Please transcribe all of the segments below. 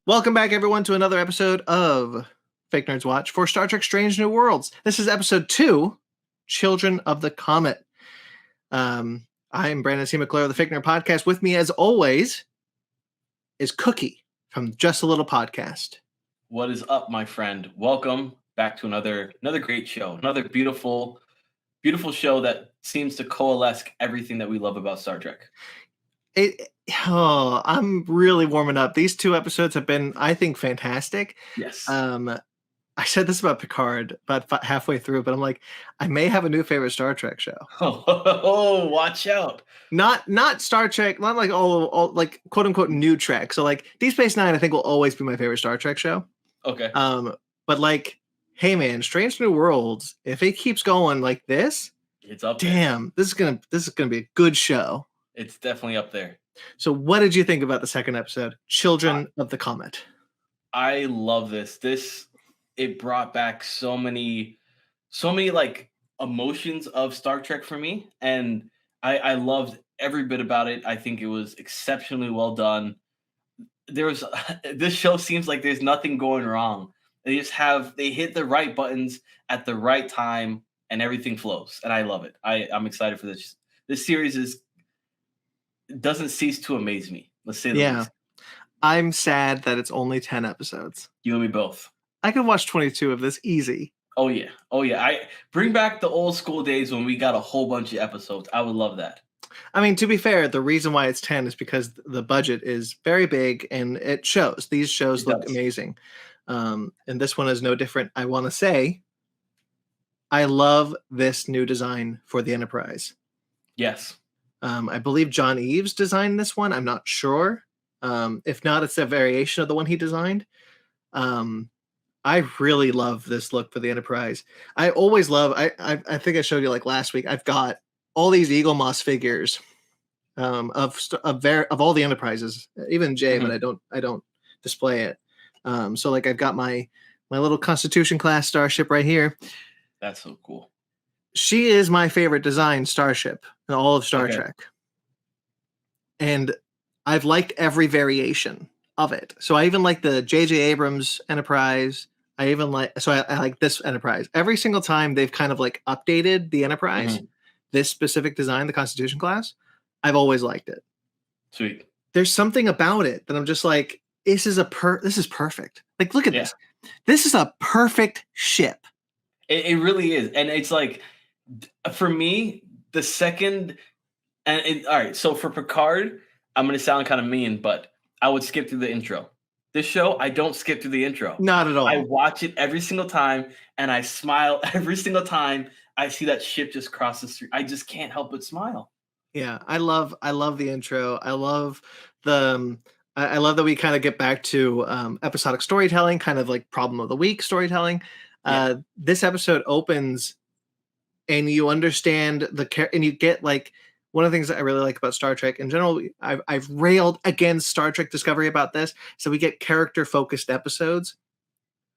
Welcome back, everyone, to another episode of Fake Nerds Watch for Star Trek Strange New Worlds. This is episode 2, Children of the Comet. I'm Brandon C. McClure of the Fake Nerd Podcast. With me, as always, is Cookie from Just a Little Podcast. What is up, my friend? Welcome back to another great show. Another beautiful show that seems to coalesce everything that we love about Star Trek. I'm really warming up. These 2 episodes have been, I think, fantastic. Yes. I said this about Picard about halfway through, but I'm like, I may have a new favorite Star Trek show. Oh, watch out! Not Star Trek, not like all like quote unquote new Trek. So like Deep Space Nine, I think will always be my favorite Star Trek show. Okay. But like, hey man, Strange New Worlds, if it keeps going like this, it's up. Damn, this is gonna be a good show. It's definitely up there. So what did you think about the second episode, Children of the Comet? I love this. It brought back so many like emotions of Star Trek for me, and I loved every bit about it. I think it was exceptionally well done. This show seems like there's nothing going wrong. They hit the right buttons at the right time, and everything flows, and I love it. I'm excited for this. This series doesn't cease to amaze me. Let's say the least. I'm sad that it's only 10 episodes. You and me both. I could watch 22 of this easy. Oh yeah. I bring back the old school days when we got a whole bunch of episodes. I would love that. I mean, to be fair, the reason why it's 10 is because the budget is very big and it shows. These shows look amazing. And this one is no different. I want to say, I love this new design for the Enterprise. Yes. I believe John Eves designed this one. I'm not sure. If not, it's a variation of the one he designed. I really love this look for the Enterprise. I always love. I think I showed you like last week. I've got all these Eagle Moss figures of all the Enterprises, even Jay, but I don't display it. So like I've got my little Constitution class starship right here. That's so cool. She is my favorite design starship in all of Star Trek. And I've liked every variation of it. So I even like the J.J. Abrams Enterprise. I like this Enterprise. Every single time they've kind of like updated the Enterprise, this specific design, the Constitution class, I've always liked it. Sweet. There's something about it that I'm just like, this is perfect. Like, look at this. This is a perfect ship. It really is. And it's like, for me, the second, all right, so for Picard, I'm going to sound kind of mean, but I would skip through the intro. This show, I don't skip through the intro. Not at all. I watch it every single time, and I smile every single time I see that ship just cross the street. I just can't help but smile. Yeah, I love the intro. I love I love that we kind of get back to episodic storytelling, kind of like problem of the week storytelling. This episode opens and you understand and you get like one of the things that I really like about Star Trek in general. I've railed against Star Trek Discovery about this. So we get character focused episodes.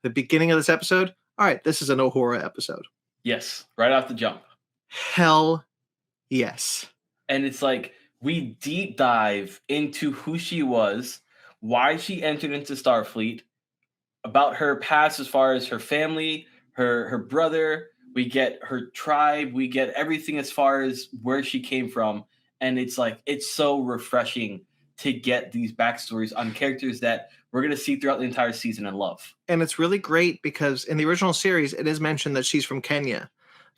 The beginning of this episode, all right, this is an Uhura episode. Yes, right off the jump. Hell yes. And it's like we deep dive into who she was, why she entered into Starfleet, about her past as far as her family, her brother. We get her tribe. We get everything as far as where she came from. And it's like, it's so refreshing to get these backstories on characters that we're going to see throughout the entire season and love. And it's really great because in the original series, it is mentioned that she's from Kenya.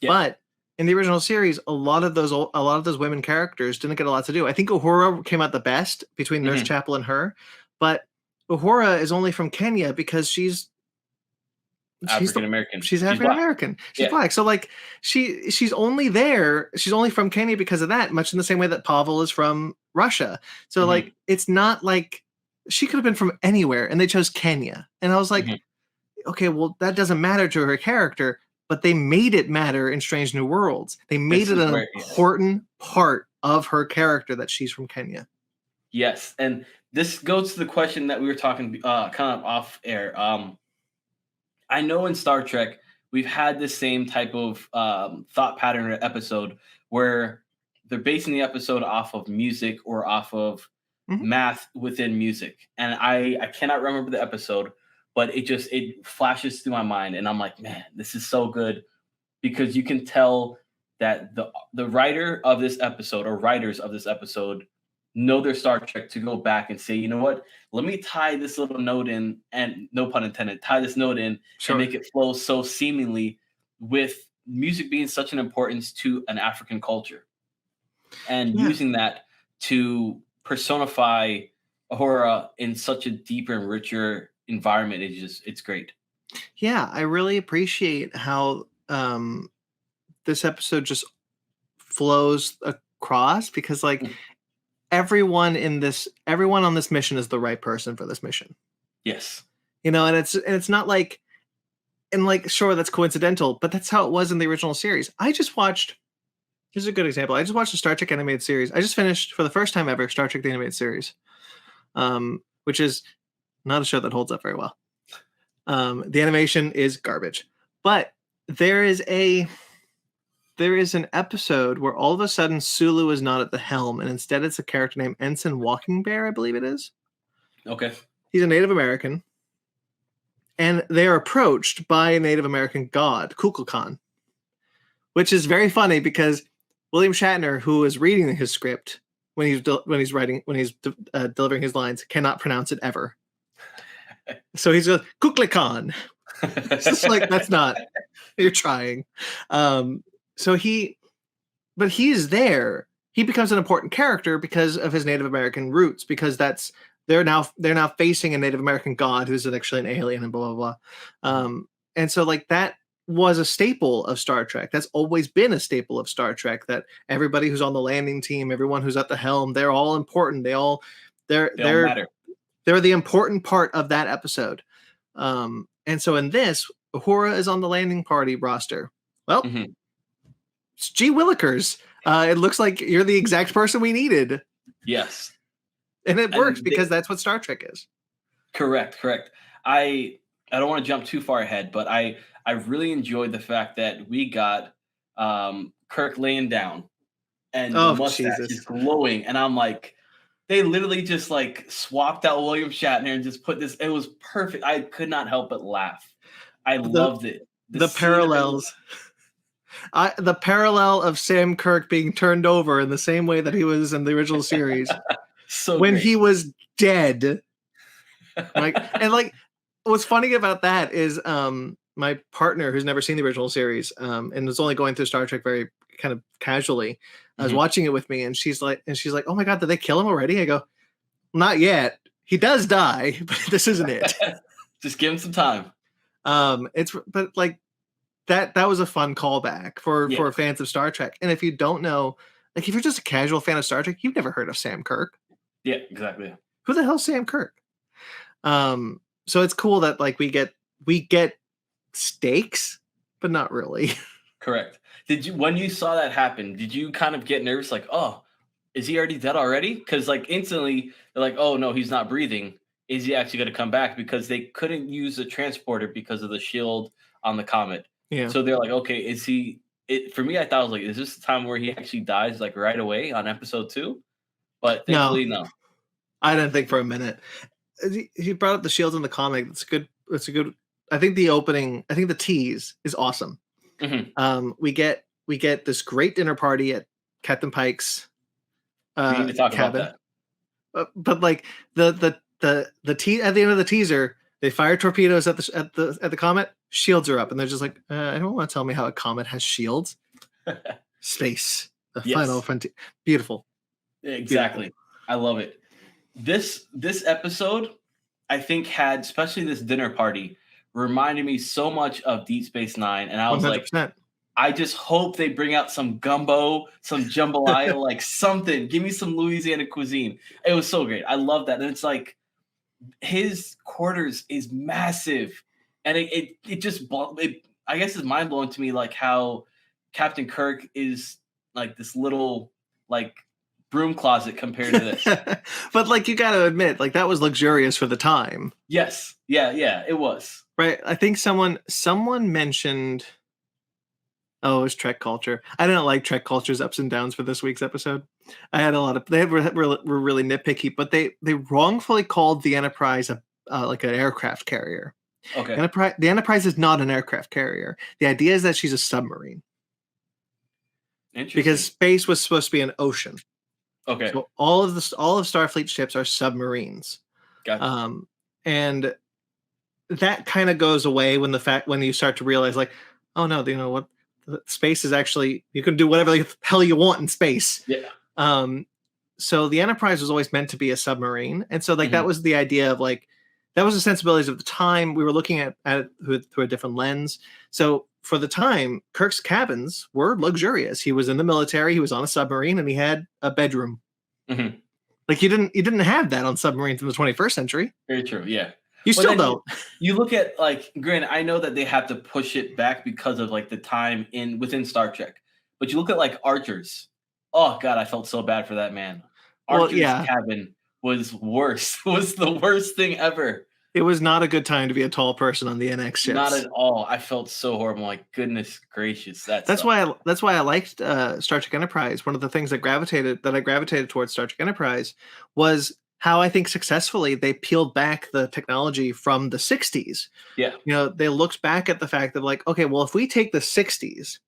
Yeah. But in the original series, a lot of those women characters didn't get a lot to do. I think Uhura came out the best between Nurse Chapel and her. But Uhura is only from Kenya because she's African American. She's African American. She's black. So like she's only there. She's only from Kenya because of that, much in the same way that Pavel is from Russia. So like it's not like she could have been from anywhere and they chose Kenya. And I was like, okay, well, that doesn't matter to her character, but they made it matter in Strange New Worlds. They made it an important part of her character that she's from Kenya. Yes. And this goes to the question that we were talking kind of off air. I know in Star Trek, we've had the same type of thought pattern or episode where they're basing the episode off of music or off of Mhm. math within music. And I cannot remember the episode, but it flashes through my mind, and I'm like, man, this is so good because you can tell that the writer of this episode or writers of this episode know their Star Trek to go back and say, you know what, let me tie this little note in, and no pun intended, tie this note in and Sure. make it flow so seamlessly with music being such an importance to an African culture and Yeah. using that to personify Ahura in such a deeper and richer environment is just it's great. Yeah, I really appreciate how this episode just flows across because like Mm. everyone on this mission is the right person for this mission. Yes. You know, and it's not like and like sure that's coincidental, but that's how it was in the original series. I just watched here's a good example. I just watched the Star Trek animated series. I just finished for the first time ever Star Trek the animated series. Which is not a show that holds up very well. The animation is garbage. But there is an episode where all of a sudden Sulu is not at the helm, and instead it's a character named Ensign Walking Bear, I believe it is. Okay. He's a Native American, and they are approached by a Native American god, Kukulkan, which is very funny because William Shatner, who is reading his script when he's delivering his lines, cannot pronounce it ever. So he's goes Kukulkan. It's just like that's not. You're trying. So he is there. He becomes an important character because of his Native American roots, because they're now facing a Native American god who's actually an alien and blah blah blah. And so like that was a staple of Star Trek. That's always been a staple of Star Trek, that everybody who's on the landing team, everyone who's at the helm, they're all important. They all matter. They're the important part of that episode. And so in this, Uhura is on the landing party roster. Well, it's G. Willikers. It looks like you're the exact person we needed. Yes. And it works because that's what Star Trek is. Correct. I don't want to jump too far ahead, but I really enjoyed the fact that we got Kirk laying down and the mustache is glowing, and I'm like, they literally just like swapped out William Shatner and just put this. It was perfect. I could not help but laugh. I loved it. The parallels. The parallel of Sam Kirk being turned over in the same way that he was in the original series. So when great. He was dead. Like what's funny about that is my partner, who's never seen the original series and was only going through Star Trek very kind of casually, was watching it with me, and she's like, oh my god, did they kill him already? I go, not yet. He does die, but this isn't it. Just give him some time. But like that was a fun callback for fans of Star Trek. And if you don't know, like if you're just a casual fan of Star Trek, you've never heard of Sam Kirk. Yeah, exactly. Who the hell's Sam Kirk? So it's cool that like we get stakes, but not really. Correct. When you saw that happen, did you kind of get nervous? Like, oh, is he already dead already? Because like instantly they're like, oh no, he's not breathing. Is he actually going to come back? Because they couldn't use the transporter because of the shield on the Comet. Yeah. So they're like, okay, is he? For me, I thought I was like, is this the time where he actually dies like right away on episode 2? But thankfully, no. I didn't think for a minute. He brought up the shields in the comic. It's good. I think the tease is awesome. We get this great dinner party at Captain Pike's we need to talk cabin. About that. But like the at the end of the teaser, they fire torpedoes at the Comet. Shields are up, and they're just like, I don't want to tell me how a comet has shields. Space, the final frontier. Beautiful. Exactly. Beautiful. I love it. This episode, I think, had, especially this dinner party, reminded me so much of Deep Space Nine, and I was 100%. like, I just hope they bring out some gumbo, some jambalaya, like something. Give me some Louisiana cuisine. It was so great. I love that. And it's like his quarters is massive, and it I guess is mind blowing to me, like how Captain Kirk is like this little like broom closet compared to this. But like you got to admit, like that was luxurious for the time. Yes, yeah, it was. Right. I think someone mentioned. Oh, it was Trek culture. I didn't like Trek culture's ups and downs for this week's episode. I had a lot of were really nitpicky, but they wrongfully called the Enterprise a like an aircraft carrier. Okay. The Enterprise is not an aircraft carrier. The idea is that she's a submarine Interesting. because space was supposed to be an ocean. Okay. So all of Starfleet ships are submarines. Gotcha. And that kind of goes away when you start to realize, like, oh no, you know what, space is actually, you can do whatever the hell you want in space. Yeah. So the Enterprise was always meant to be a submarine, and so like that Mhm. was the idea of, like, that was the sensibilities of the time. We were looking at it through a different lens. So for the time, Kirk's cabins were luxurious. He was in the military, he was on a submarine, and he had a bedroom. Mhm. Like, you didn't have that on submarines in the 21st century. Very true. Yeah. You But still then don't. you look at, like, granted, I know that they have to push it back because of like the time within Star Trek, but you look at like Archer's. Oh God, I felt so bad for that man. Well, Archer's yeah, cabin was worse. Was the worst thing ever. it was not a good time to be a tall person on the NX Not ships. at all. I felt so horrible. Like, goodness gracious, that That's sucked. why I liked Star Trek Enterprise. One of the things that I gravitated towards Star Trek Enterprise was how I think successfully they peeled back the technology from the 60s. Yeah. You know, they looked back at the fact of, like, okay, well, if we take the 60s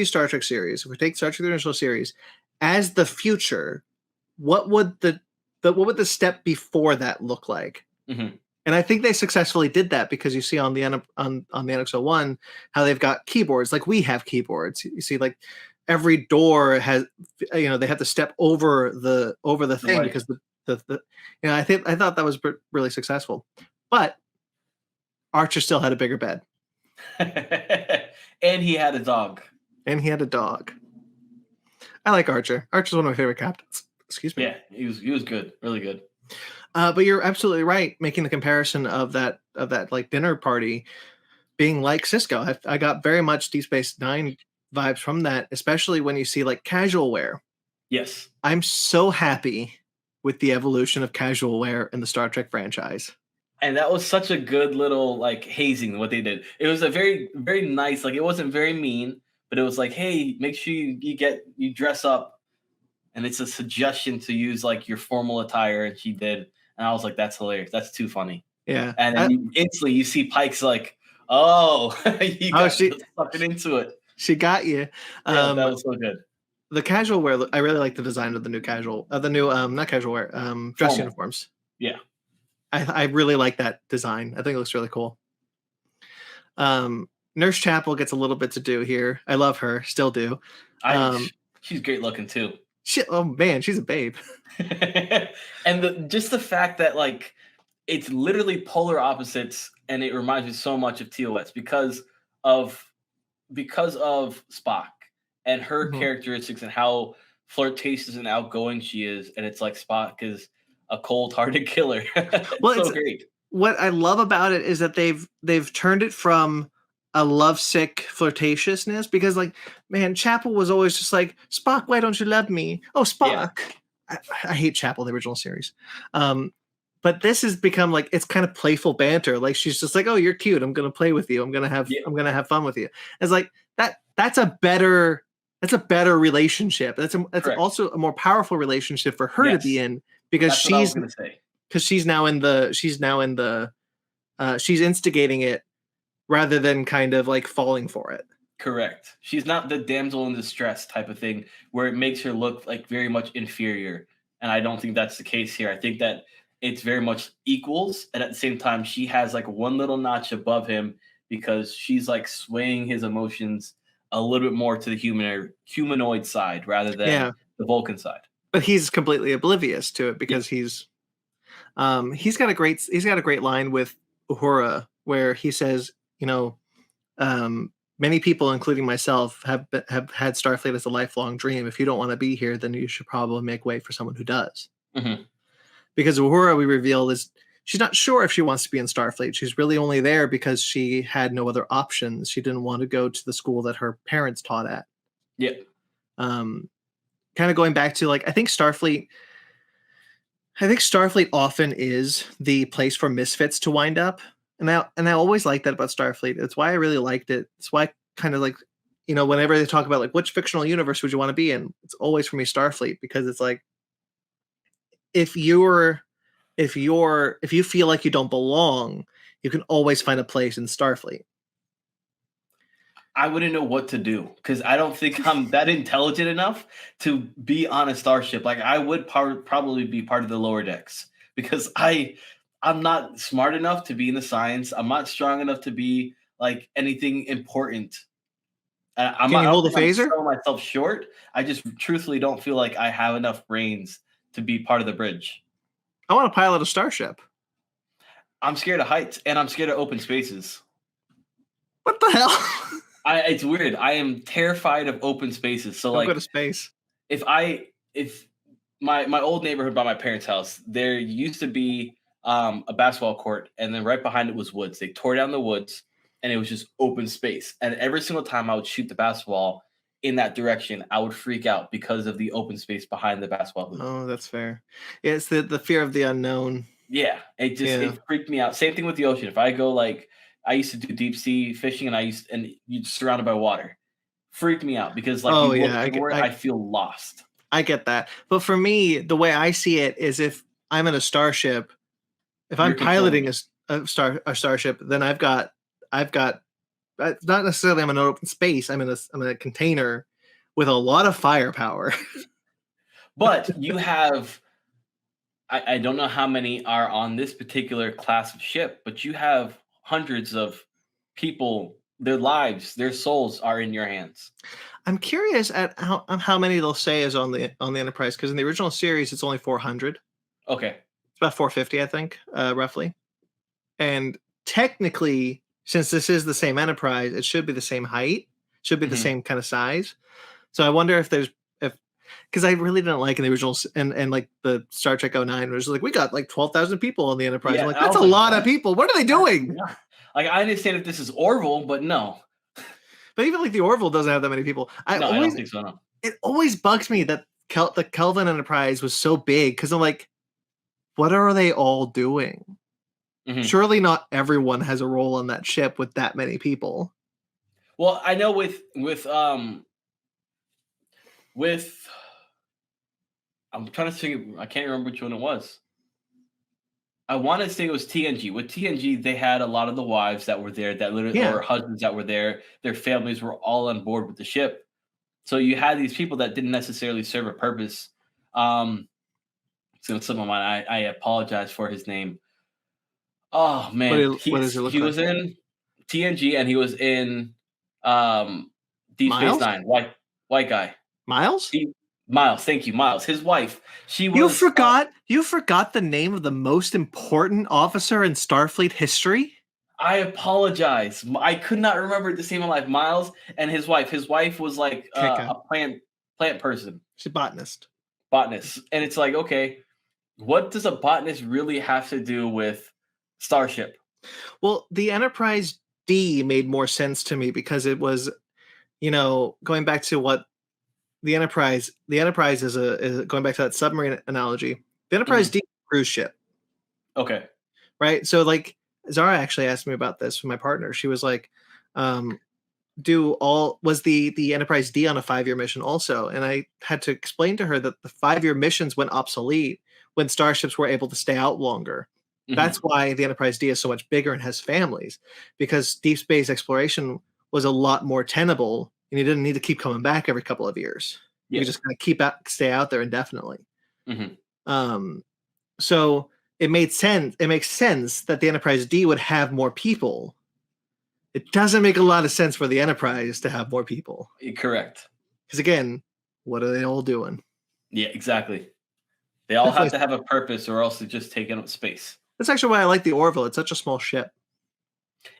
Star Trek series, if we take Star Trek the original series as the future, what would the step before that look like? Mhm. And I think they successfully did that, because you see on the NX-01 how they've got keyboards like we have keyboards. You see, like, every door has, you know, they have to step over the thing, Right. because the you know, I thought that was really successful. But Archer still had a bigger bed, And he had a dog. and he had a dog. I like Archer. Archer's one of my favorite captains. Excuse me. Yeah, he was good, really good. But you're absolutely right, making the comparison of that like dinner party being like Cisco. I got very much Deep Space Nine vibes from that, especially when you see, like, casual wear. Yes. I'm so happy with the evolution of casual wear in the Star Trek franchise. And that was such a good little, like, hazing what they did. It was a very, very nice, like, it wasn't very mean, but it was like, hey, make sure you dress up. And it's a suggestion to use like your formal attire, and she did. And I was like, that's hilarious. That's too funny. Yeah. And then instantly you see Pike's like, oh, you got sucking into it. She got you. Yeah, that was so good. The casual wear, I really like the design of the new not casual wear, dress Formal. uniforms. Yeah. I really like that design. I think it looks really cool. Nurse Chapel gets a little bit to do here. I love her, still do. She's great looking too. Oh man, she's a babe. And just the fact that, like, it's literally polar opposites, and it reminds me so much of TOS because of Spock and her characteristics and how flirtatious and outgoing she is. And it's like Spock is a cold-hearted killer. Well, it's so great. What I love about it is that they've turned it from a lovesick flirtatiousness, because, like, man, Chapel was always just like, Spock, why don't you love me? Oh, Spock. Yeah. I hate Chapel, the original series. But this has become, like, it's kind of playful banter. Like, she's just like, oh, you're cute. I'm going to play with you. I'm going to have fun with you. It's like that's a better relationship. That's also a more powerful relationship for her to be in, because she's instigating it rather than kind of like falling for it. Correct. She's not the damsel in distress type of thing where it makes her look like very much inferior. And I don't think that's the case here. I think that it's very much equals. And at the same time, she has like one little notch above him, because she's like swaying his emotions a little bit more to the humanoid side rather than the Vulcan side. But he's completely oblivious to it, because he's got a great line with Uhura where he says, you know, many people, including myself, have had Starfleet as a lifelong dream. If you don't want to be here, then you should probably make way for someone who does. Mm-hmm. Because Uhura, we revealed, is she's not sure if she wants to be in Starfleet. She's really only there because she had no other options. She didn't want to go to the school that her parents taught at. Yeah. Kind of going back to, like, I think Starfleet often is the place for misfits to wind up. And I always liked that about Starfleet. It's why I really liked it. It's why I kind of like, whenever they talk about like which fictional universe would you want to be in, it's always for me Starfleet, because it's like if you're if you feel like you don't belong, you can always find a place in Starfleet. I wouldn't know what to do because I don't think I'm that intelligent enough to be on a starship. Like I would probably be part of the lower decks because I'm not smart enough to be in the science. I'm not strong enough to be like anything important. Can I you don't hold a think I'm phaser? selling myself short. I just truthfully don't feel like I have enough brains to be part of the bridge. I want to pilot a starship. I'm scared of heights and I'm scared of open spaces. What the hell? It's weird. I am terrified of open spaces. So Don't go like to space. if my old neighborhood by my parents' house, there used to be a basketball court, and then right behind it was woods. They tore down the woods, and it was just open space. And every single time I would shoot the basketball in that direction, I would freak out because of the open space behind the basketball hoop. Oh, that's fair. Yeah, it's the fear of the unknown. Yeah, Yeah. it freaked me out. Same thing with the ocean. If I go like I used to do deep sea fishing, and you surrounded by water, freaked me out because like Oh you look yeah, everywhere, I feel lost. I get that. But for me, the way I see it is if I'm in a starship, if You're I'm controlling piloting it. a starship, then I've got not necessarily I'm in an open space. I'm in a container with a lot of firepower. But you have I don't know how many are on this particular class of ship, but you have hundreds of people, their lives, their souls are in your hands. I'm curious at how many they'll say is on the Enterprise, because in the original series it's only 400. Okay. It's about 450, I think, roughly. And technically, since this is the same Enterprise, it should be the same height, should be the Mhm. same kind of size. So I wonder if because I really didn't like in the originals and like the Star Trek '09, where it was like we got like 12,000 people on the Enterprise. I'm Yeah, like, I that's was a like, lot of "What? people. What are they That's doing? not" like, I understand if this is Orville, but no. But even like the Orville doesn't have that many people. No, I don't think so, no. It always bugs me that the Kelvin Enterprise was so big, because I'm like, what are they all doing? Mhm. Surely not everyone has a role on that ship with that many people. Well, I know with I'm trying to think I can't remember which one it was. I wanna say it was TNG. With TNG, they had a lot of the wives that were there that literally Yeah. or husbands that were there. Their families were all on board with the ship. So you had these people that didn't necessarily serve a purpose. It's gonna slip my mind. I apologize for his name. Oh man, What does it look he like? was in TNG and he was in Deep Space Miles? Nine. White guy. Miles? He, Miles, thank you, Miles. His wife. She You was forgot the name of the most important officer in Starfleet history? I apologize. I could not remember the same in life. Miles and his wife. His wife was like Keka. a plant person, She's a botanist. botanist, and it's like, okay, what does a botanist really have to do with Starship? Well, the Enterprise D made more sense to me because it was, going back to what the Enterprise is going back to that submarine analogy. The Enterprise Mhm. D is a cruise ship, Okay. right? So like Zara actually asked me about this with my partner. She was like, do all was the Enterprise D on a 5-year mission also? And I had to explain to her that the 5-year missions went obsolete when starships were able to stay out longer. That's Mhm. why the Enterprise D is so much bigger and has families, because deep space exploration was a lot more tenable, and you didn't need to keep coming back every couple of years. You Yeah. could just kind of stay out there indefinitely. Mhm. Um, so it made sense. It makes sense that the Enterprise D would have more people. It doesn't make a lot of sense for the Enterprise to have more people. Correct. Because again, what are they all doing? Yeah, exactly. They all have Definitely. to have a purpose, or else they're just taking up space. That's actually why I like the Orville. It's such a small ship.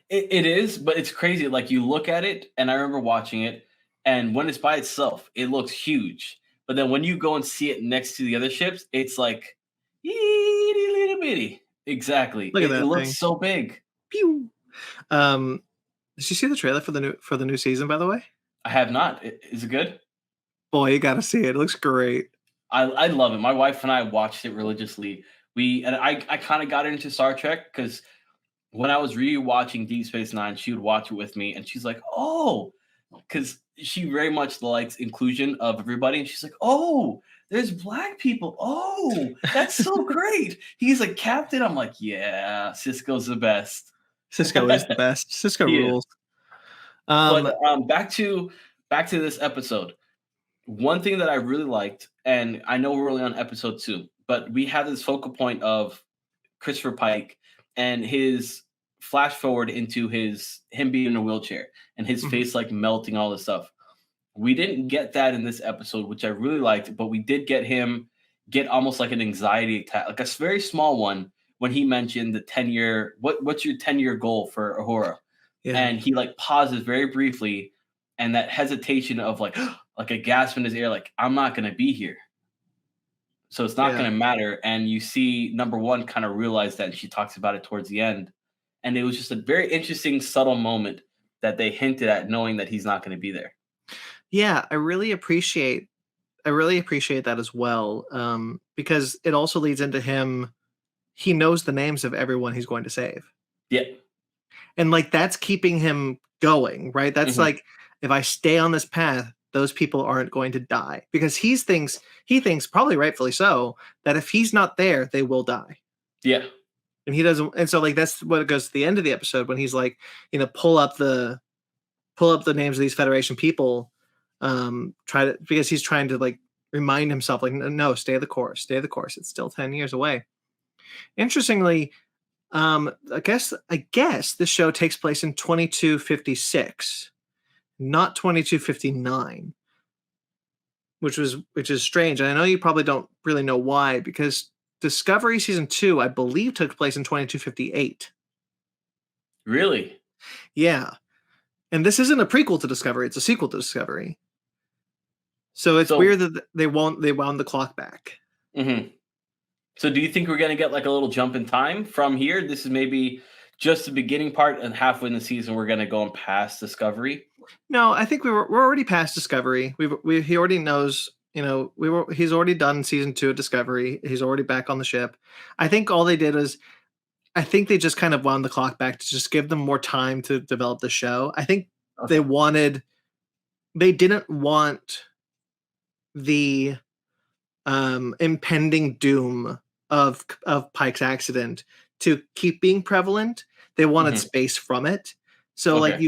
It is, but it's crazy. Like you look at it, and I remember watching it, and when it's by itself, it looks huge. But then when you go and see it next to the other ships, it's like itty little bitty. Exactly. Look at It that looks thing. so big. Pew. Um, did you see the trailer for the new season? By the way, I have not. Is it good? boy, you got to see it. It looks great. I love it. My wife and I watched it religiously. I kind of got into Star Trek because when I was rewatching Deep Space Nine, she would watch it with me, and she's like, "Oh," because she very much likes inclusion of everybody, and she's like, "Oh, there's black people. Oh, that's so great. He's a captain." I'm like, "Yeah, Cisco's the best." Cisco is the best. Cisco He is. rules. But Um, back to this episode. One thing that I really liked, and I know we're only on episode 2, but we have this focal point of Christopher Pike and his flash forward into him being in a wheelchair and his mhm. face like melting, all this stuff. We didn't get that in this episode, which I really liked, but we did get him get almost like an anxiety attack, like a very small one, when he mentioned the 10-year, what's your 10-year goal for Ahura? Yeah, And he like pauses very briefly, and that hesitation of like like a gasp in his ear, like, I'm not gonna be here. So it's not yeah. gonna matter. And you see number one kind of realize that, and she talks about it towards the end. And it was just a very interesting, subtle moment that they hinted at, knowing that he's not gonna be there. Yeah, I really appreciate that as well, because it also leads into him he knows the names of everyone he's going to save. Yeah. And, like, that's keeping him going, right? That's Mhm. like, if I stay on this path, those people aren't going to die because he thinks, probably rightfully so, that if he's not there, they will die. Yeah. And he doesn't and so, like, that's what it goes to the end of the episode when he's like, pull up the names of these Federation people, try to because he's trying to, like, remind himself, like, No, stay the course, stay the course. It's still 10 years away." Interestingly, I guess this show takes place in 2256, not 2259, which is strange. And I know you probably don't really know why, because Discovery season 2, I believe, took place in 2258. Really? Yeah. And this isn't a prequel to Discovery, it's a sequel to Discovery. So it's So weird that they wound the clock back. mhm. So do you think we're gonna get like a little jump in time from here? This is maybe just the beginning part, and halfway in the season we're gonna go and past Discovery. No, I think we're already past Discovery. He already knows, he's already done season 2 of Discovery. He's already back on the ship. I think all they did was I think they just kind of wound the clock back to just give them more time to develop the show. I think they Okay. wanted they didn't want the impending doom of Pike's accident to keep being prevalent. They wanted Mhm. space from it. So, like, Okay.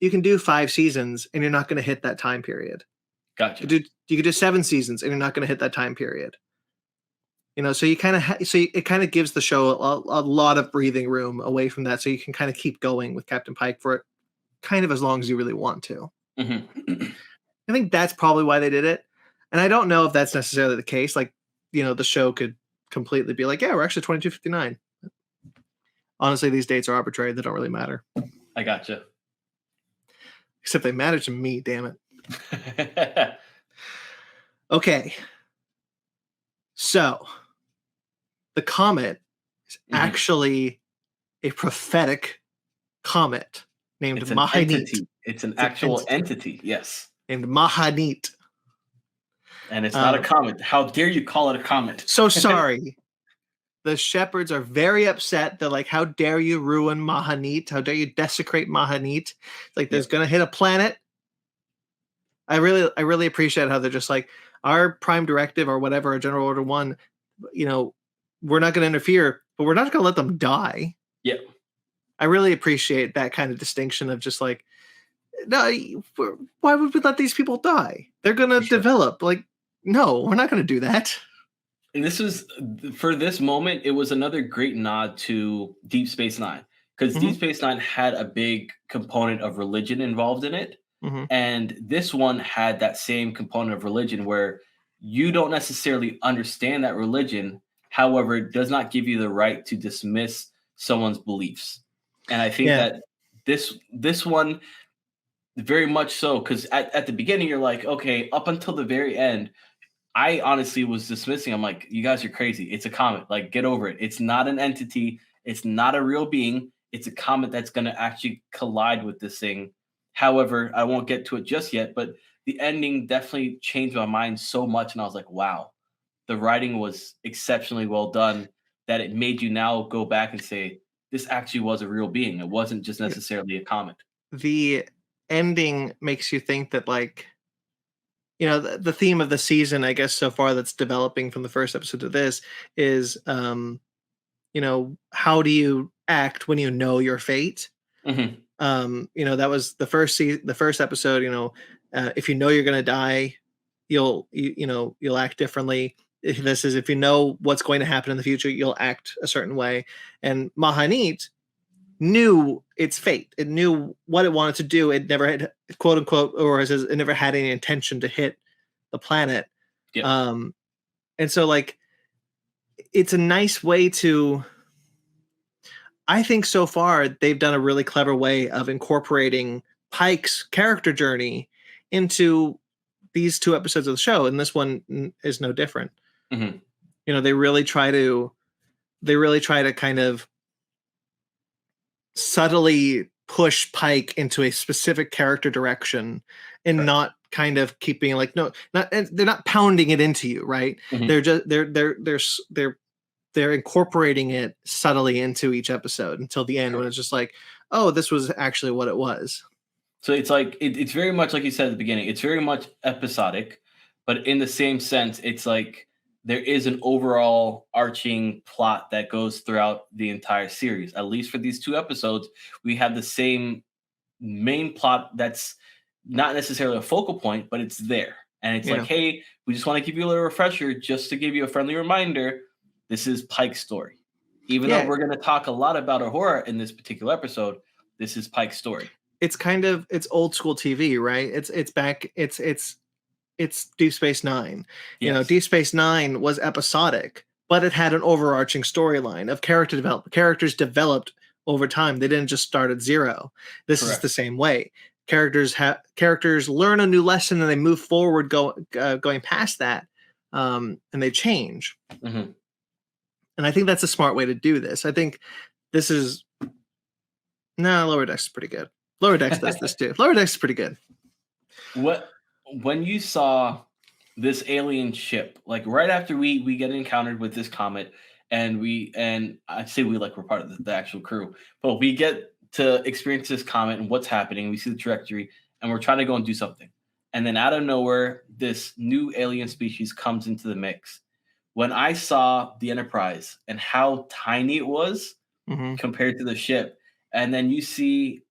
you can do 5 seasons and you're not going to hit that time period. You Gotcha. do you could do 7 seasons and you're not going to hit that time period. So you kind of it kind of gives the show a lot of breathing room away from that, so you can kind of keep going with Captain Pike for kind of as long as you really want to. Mhm. I think that's probably why they did it. And I don't know if that's necessarily the case. Like, the show could completely be like, yeah, we're actually 2259. Honestly, these dates are arbitrary. They don't really matter. I gotcha. Except they matter to me, damn it. Okay. So the comet is Mhm. actually a prophetic comet named It's an Mahanit. entity. It's an It's an actual entity entity. Yes. named Mahanit. And it's not a Um, comet. How dare you call it a comet? so sorry. The shepherds are very upset. They're like, "How dare you ruin Mahanit? How dare you desecrate Mahanit? Like, there's Yep. gonna hit a planet." I really appreciate how they're just like, our prime directive or whatever, General Order One. You know, we're not going to interfere, but we're not going to let them die. Yep. I really appreciate that kind of distinction of just like, no, why would we let these people die? They're going to For sure. develop. Like, no, we're not going to do that. And this was for this moment, it was another great nod to Deep Space Nine, because Hmm. Deep Space Nine had a big component of religion involved in it. Hmm. And this one had that same component of religion where you don't necessarily understand that religion. However, it does not give you the right to dismiss someone's beliefs. And I think Yeah. that this one very much so, because at the beginning you're like, okay, up until the very end, I honestly was dismissing. I'm like, you guys are crazy. It's a comet. Like, get over it. It's not an entity. It's not a real being. It's a comet that's going to actually collide with this thing. However, I won't get to it just yet, but the ending definitely changed my mind so much. And I was like, wow, the writing was exceptionally well done that it made you now go back and say, this actually was a real being. It wasn't just necessarily a comet. The ending makes you think that, like, the theme of the season, I guess, so far that's developing from the first episode to this is, how do you act when you know your fate? Hmm. That was the first episode. If you know you're gonna die, you'll act differently. If you know what's going to happen in the future, you'll act a certain way. And Mahanit knew its fate. It knew what it wanted to do. It never had, quote unquote, or it says, it never had any intention to hit the planet. Yep. And so, like, it's a nice way to. I think so far they've done a really clever way of incorporating Pike's character journey into these two episodes of the show, and this one is no different. Hmm. They really try to kind of subtly push Pike into a specific character direction, and Correct. not kind of keeping, like, no, not, they're not pounding it into you, right? Hmm. They're just they're incorporating it subtly into each episode until the end, when it's just like, oh, this was actually what it was. So it's like it's very much like you said at the beginning. It's very much episodic, but in the same sense, it's like there is an overall arching plot that goes throughout the entire series. At least for these two episodes, we have the same main plot that's not necessarily a focal point, but it's there. And it's like, hey, we just want to give you a little refresher, just to give you a friendly reminder. This is Pike's story. Even though we're going to talk a lot about Uhura in this particular episode, this is Pike's story. It's old school TV, right? It's Deep Space Nine. Yes. Deep Space Nine was episodic, but it had an overarching storyline of character development. Characters developed over time. They didn't just start at zero. This is the same way. Characters learn a new lesson, and they move forward, going past that, and they change. Mm-hmm. And I think that's a smart way to do this. I think this is Lower Decks is pretty good. Lower Decks does this too. Lower Decks is pretty good. When you saw this alien ship, like right after we get encountered with this comet, and I say we're part of the actual crew, but we get to experience this comet and what's happening. We see the trajectory, and we're trying to go and do something. And then out of nowhere, this new alien species comes into the mix. When I saw the Enterprise and how tiny it was compared to the ship, and then you see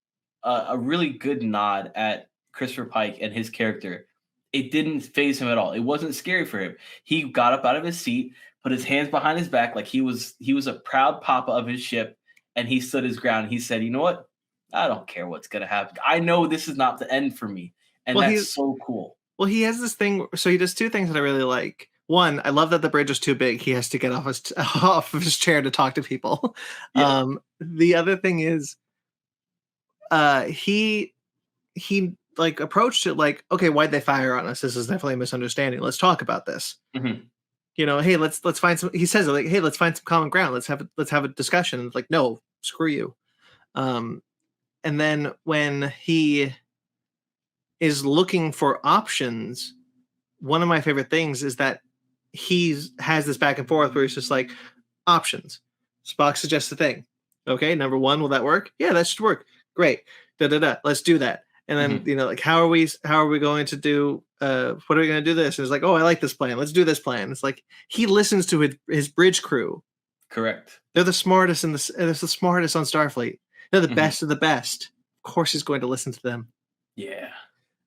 a really good nod at Christopher Pike and his character, it didn't faze him at all. It wasn't scary for him. He got up out of his seat, put his hands behind his back like he was a proud papa of his ship, and he stood his ground. He said, "You know what? I don't care what's going to happen. I know this is not the end for me." And that's so cool. Well, he has this thing. So he does two things that I really like. One, I love that the bridge is too big. He has to get off of his chair to talk to people. Yeah. The other thing is, he like approached it like, okay, why'd they fire on us? This is definitely a misunderstanding. Let's talk about this. Mm-hmm. Hey, let's find some. He says, like, hey, let's find some common ground. Let's have a discussion. And it's like, no, screw you. And then when he is looking for options, one of my favorite things is that he has this back and forth where he's just like, options. Spock suggests a thing. Okay, number one, will that work? Yeah, that should work. Great. Let's do that. And then like, how are we going to do? What are we going to do this? And it's like, oh, I like this plan. Let's do this plan. It's like he listens to his bridge crew. Correct. They're the smartest they're the smartest on Starfleet. They're the best of the best. Of course, he's going to listen to them. Yeah.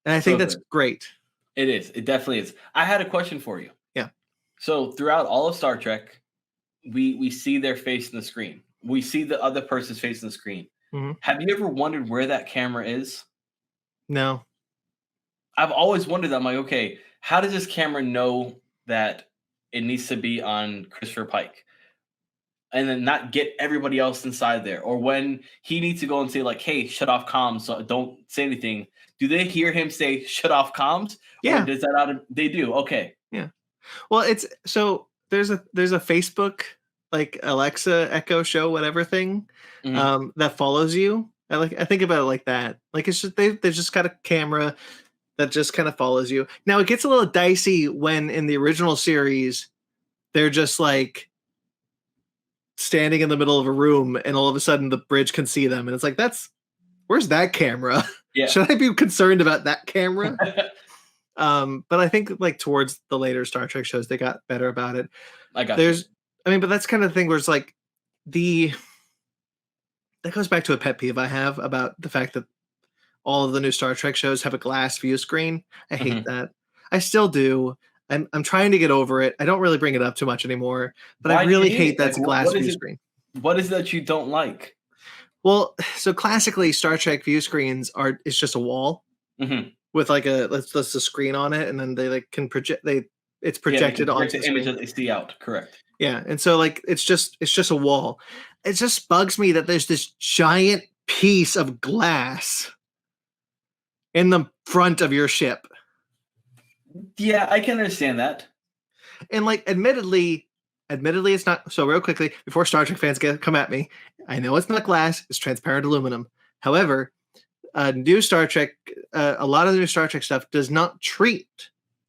And I think that's great. It is. It definitely is. I had a question for you. Yeah. So throughout all of Star Trek, we see their face in the screen. We see the other person's face in the screen. Mm-hmm. Have you ever wondered where that camera is? No. I've always wondered that. I'm like, okay, how does this camera know that it needs to be on Christopher Pike? And then not get everybody else inside there. Or when he needs to go and say, like, hey, shut off comms, so don't say anything. Do they hear him say, shut off comms? Yeah. Or does that out of, they do. Okay. Yeah. Well, it's so there's a Facebook, like, Alexa Echo Show, whatever thing, that follows you. I think about it like that. Like, it's just they've just got a camera that just kind of follows you. Now it gets a little dicey when in the original series they're just like standing in the middle of a room, and all of a sudden the bridge can see them, and it's like, where's that camera? Yeah. Should I be concerned about that camera? But I think like towards the later Star Trek shows, they got better about it. I got you. But that's kind of the thing where it's like that goes back to a pet peeve I have about the fact that all of the new Star Trek shows have a glass view screen. I hate that. I still do. I'm trying to get over it. I don't really bring it up too much anymore, but Why I do you really hate hate it? that's Like, a glass what is view it? screen. What is it that you don't like? Well, so classically, Star Trek view screens it's just a wall with like that's a screen on it, and then they like can project it's projected onto the image screen. that they see out. Correct. Yeah, and so like it's just a wall. It just bugs me that there's this giant piece of glass in the front of your ship. Yeah, I can understand that. And like admittedly it's not. So real quickly before Star Trek fans come at me, I know it's not glass, it's transparent aluminum. However, new Star Trek, a lot of the new Star Trek stuff does not treat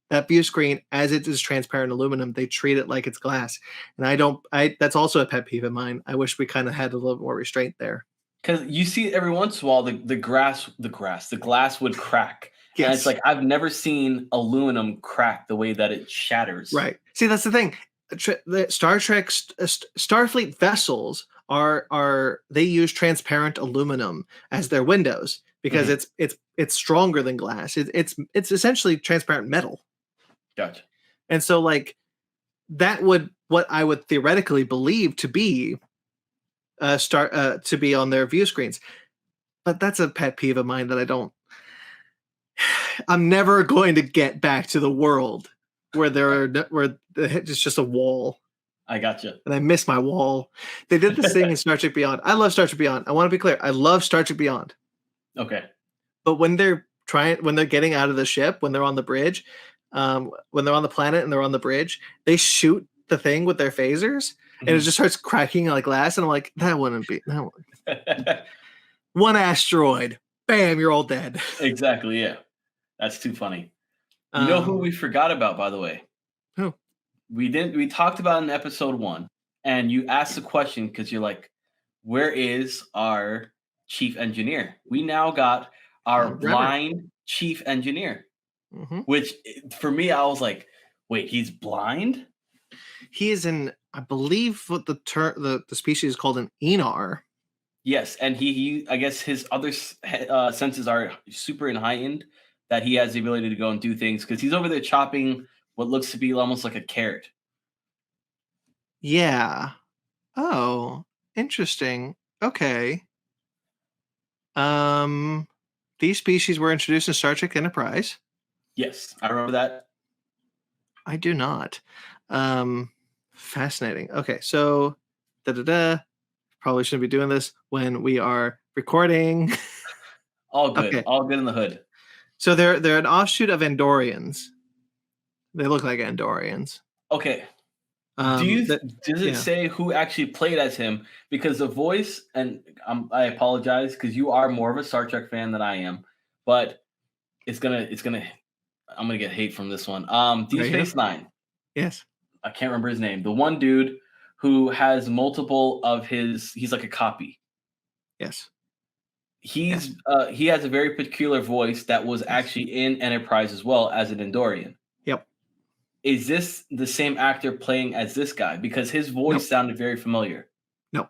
that view screen as it is transparent aluminum. They treat it like it's glass, and that's also a pet peeve of mine. I wish we kind of had a little more restraint there. Because you see every once in a while the glass would crack. Yes. And it's like I've never seen aluminum crack the way that it shatters. Right. See, that's the thing. The Star Trek Starfleet vessels they use transparent aluminum as their windows because it's stronger than glass. It's essentially transparent metal. Gotcha. And so like that would what I would theoretically believe to be to be on their view screens. But that's a pet peeve of mine that I'm never going to get back to the world where it's just a wall. I gotcha. And I miss my wall. They did this thing in Star Trek Beyond. I love Star Trek Beyond. I want to be clear. I love Star Trek Beyond. Okay. But when they're getting out of the ship, when they're on the bridge, when they're on the planet and they're on the bridge, they shoot the thing with their phasers, and it just starts cracking like glass. And I'm like, that wouldn't be one asteroid, bam, you're all dead. Exactly. Yeah, that's too funny. You know who we forgot about, by the way? Who? We talked about in episode 1, and you asked the question because you're like, where is our chief engineer? We now got our blind chief engineer, which for me, I was like, wait, he's blind? He is in, I believe what the species is called an Enar. Yes, and he I guess his other senses are super heightened, that he has the ability to go and do things because he's over there chopping what looks to be almost like a carrot. Yeah. Oh, interesting. Okay. These species were introduced in Star Trek Enterprise. Yes, I remember that. I do not. Fascinating. Okay, so probably shouldn't be doing this when we are recording. All good. Okay. All good in the hood. So they're an offshoot of Andorians. They look like Andorians. Okay. Does it say who actually played as him? Because the voice, and I apologize because you are more of a Star Trek fan than I am, but I'm gonna get hate from this one. Deep Space Nine. Yes. I can't remember his name. The one dude who has multiple of he's like a copy. Yes. He has a very peculiar voice that was actually in Enterprise as well as an Andorian. Yep. Is this the same actor playing as this guy? Because his voice sounded very familiar. No.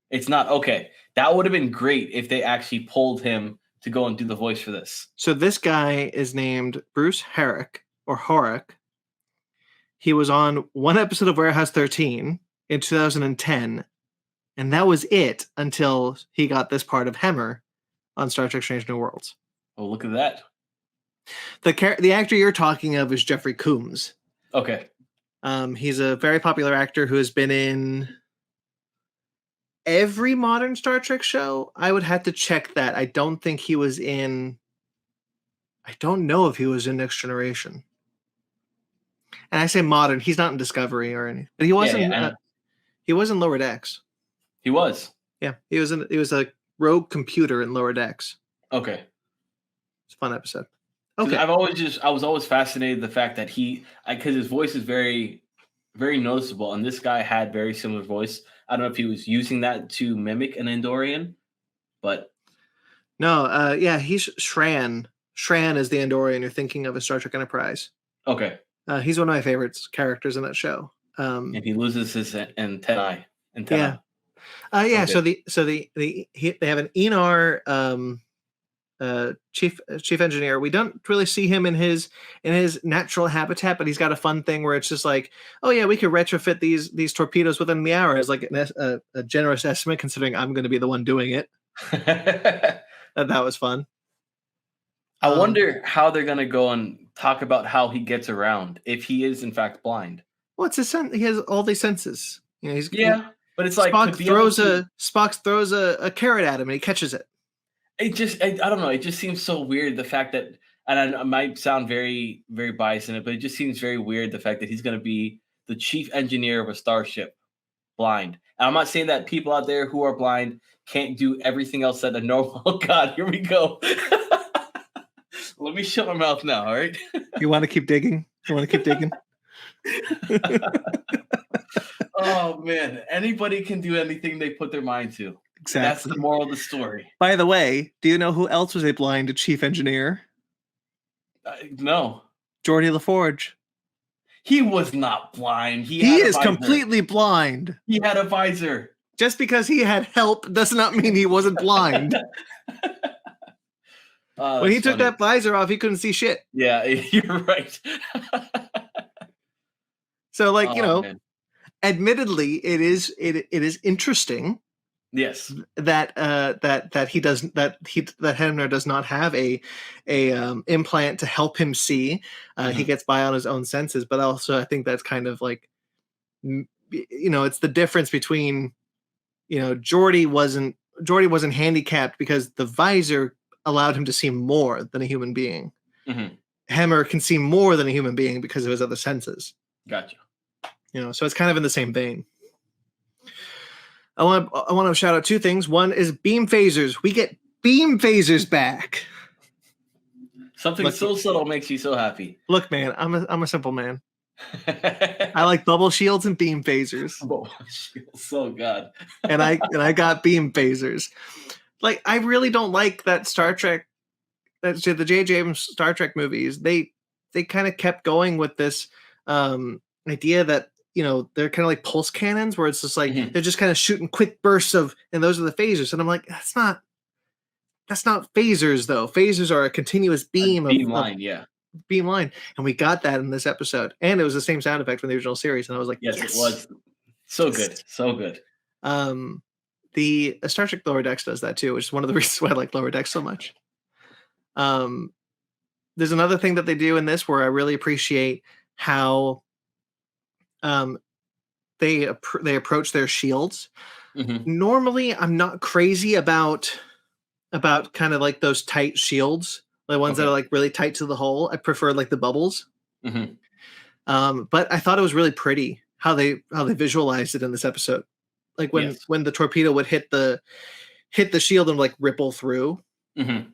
It's not. Okay. That would have been great if they actually pulled him to go and do the voice for this. So this guy is named Bruce Herrick or Horrick. He was on one episode of Warehouse 13 in 2010, and that was it until he got this part of Hemmer on Star Trek Strange New Worlds. Oh, look at that. The actor you're talking of is Jeffrey Combs. Okay. He's a very popular actor who has been in every modern Star Trek show. I would have to check that. I don't know if he was in Next Generation. And I say modern, he's not in Discovery or anything. But he wasn't he was in Lower Decks. He was. Yeah. He was a rogue computer in Lower Decks. Okay. It's a fun episode. Okay. I was always fascinated the fact that because his voice is very, very noticeable, and this guy had very similar voice. I don't know if he was using that to mimic an Andorian, but No, yeah, he's Shran. Shran is the Andorian you're thinking of as Star Trek Enterprise. okay. He's one of my favorite characters in that show. And he loses his antennae. Yeah. So Yeah. good. They have an Enar chief engineer. We don't really see him in his natural habitat, but he's got a fun thing where it's just like, oh yeah, we could retrofit these torpedoes within the hour as like a generous estimate, considering I'm going to be the one doing it. That was fun. I wonder how they're gonna go and talk about how he gets around if he is in fact blind. What's his sense? He has all these senses. You know, but it's like to be able to, Spock throws a carrot at him and he catches it. I don't know. It just seems so weird the fact that, and I might sound very very biased in it, but it just seems very weird the fact that he's gonna be the chief engineer of a starship, blind. And I'm not saying that people out there who are blind can't do everything else that a normal. Oh God, here we go. Let me shut my mouth now, all right? You want to keep digging? Oh, man. Anybody can do anything they put their mind to. Exactly. That's the moral of the story. By the way, do you know who else was a blind chief engineer? No. Geordi LaForge. He was not blind. He is completely blind. He had a visor. Just because he had help does not mean he wasn't blind. When he took that visor off, he couldn't see shit. Yeah, you're right. So, like, man. Admittedly, it is interesting. Yes. That Hemner does not have a implant to help him see. He gets by on his own senses, but also I think that's kind of like, it's the difference between, Geordi wasn't handicapped because the visor allowed him to see more than a human being. Mm-hmm. Hemmer can see more than a human being because of his other senses. Gotcha. So it's kind of in the same vein. I want to shout out two things. One is beam phasers. We get beam phasers back. Something so subtle makes you so happy. Look, man, I'm a simple man. I like bubble shields and beam phasers. Bubble shields, so God. and I got beam phasers. Like, I really don't like that Star Trek. The J.J. Abrams Star Trek movies. They kind of kept going with this idea that they're kind of like pulse cannons, where it's just like they're just kind of shooting quick bursts and those are the phasers. And I'm like, that's not phasers though. Phasers are a continuous beam line, beam line, and we got that in this episode, and it was the same sound effect from the original series. And I was like, yes. It was so good, so good. The Star Trek Lower Decks does that too, which is one of the reasons why I like Lower Decks so much. There's another thing that they do in this where I really appreciate how they approach their shields. Mm-hmm. Normally, I'm not crazy about kind of like those tight shields, the ones that are like really tight to the hull. I prefer like the bubbles. Mm-hmm. But I thought it was really pretty how they visualized it in this episode. Like when the torpedo would hit the shield and like ripple through. Mm-hmm.